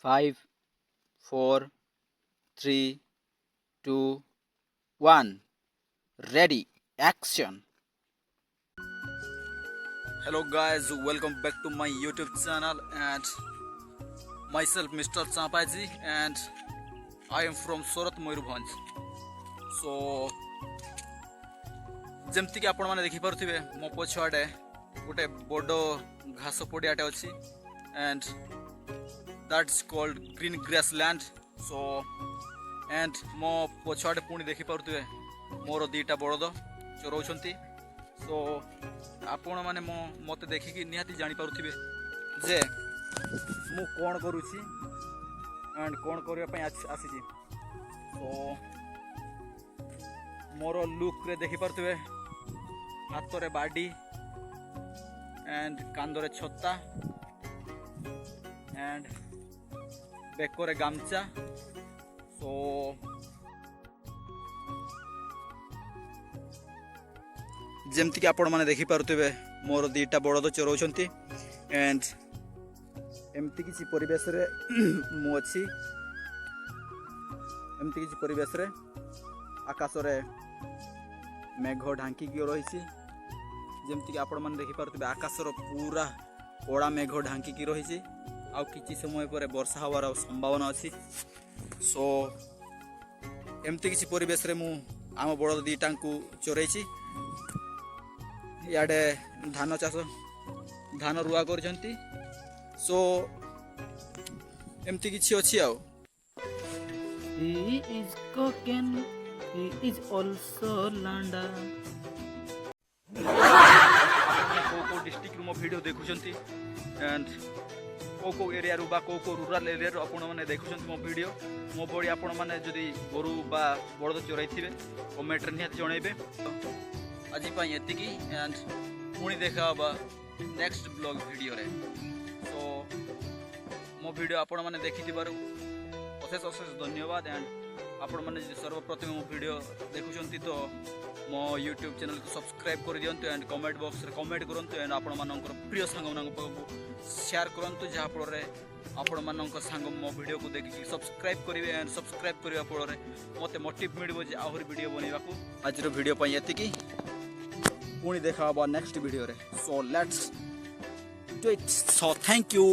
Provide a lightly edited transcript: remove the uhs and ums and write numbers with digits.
5, 4, 3, 2, 1. Ready, action. Hello guys, welcome back to my YouTube channel and myself Mr. Champaji and I am from Surat Mayurbhanj. So जमती कि आपण माने देखि पारुथिबे मो पछुआडे गोटे बड़ो घास पड़ियाटे अच्छी and that's called green grass land. So and मो पछुआडे पुणी देखि पारुथिबे मोर दीटा बड़द चोरौछंती. सो आपण माने मते देखिकी निहाती जानि पारुथिबे जे मु कोन करूछि एंड कोन करिया पय आसीछि. सो मोर लुक रे देखि पारुथिबे हाथ रे बाडी एंड कांदरे छत्ता एंड बेकोरे गामचा. सो जेमती कि आपण माने देखि पारुथिबे मोर दीटा बड़द चोरौछंती एंड एमती किछि परिवेश रे मु अछि. एमती किछि परिवेश रे आकाश रे मेघ ढांकी की रही. जमती कि आपण मैंने देखिपे आकाशर पूरा कड़ा मेघ ढांकी की रही. आउ किछि समय पर वर्षा हवार संभावना अच्छी. सो एमती किछि परिवेश रे मु आम बड़ दीटा को चोरई. इे धान चाष धान रुआ कर. सो एमती किछि अछि. आउ He is cooking. He is also landa. को डिस्ट्रिक्ट रो वीडियो देखुछंती एंड को एरिया रो बा को रूरल एरिया रो आपण माने देखुछंती मो वीडियो. मो बडी आपण माने जदी गोरु बा बड़द चोराई थिबे कमेंट रे निहात जणैबे. आज पई एतिकी एंड पुणी देखा बा नेक्स्ट ब्लॉग वीडियो रे. सो मो वीडियो आपण माने देखिथिबारु अशेष अशेष धन्यवाद. एंड आपण माने सर्वप्रथम मो वीडियो देखुछंती तो मो यूट्यूब चैनल को सब्सक्राइब कर दियंतु एंड कमेंट बॉक्स रे कमेंट करंतु एंड आपण मानकर प्रिय सांग मानक पाखु शेयर करंतु जहा फल रे आपण मानक सांग मो वीडियो को देखि सब्सक्राइब करिवे एंड सब्सक्राइब करिवा फल रे मते मोटिव मिलबो जे आहुर वीडियो बनेबा को. आज रो वीडियो पई एतिकी पुणी देखा नेक्स्ट वीडियो रे. So let's do it. So thank you.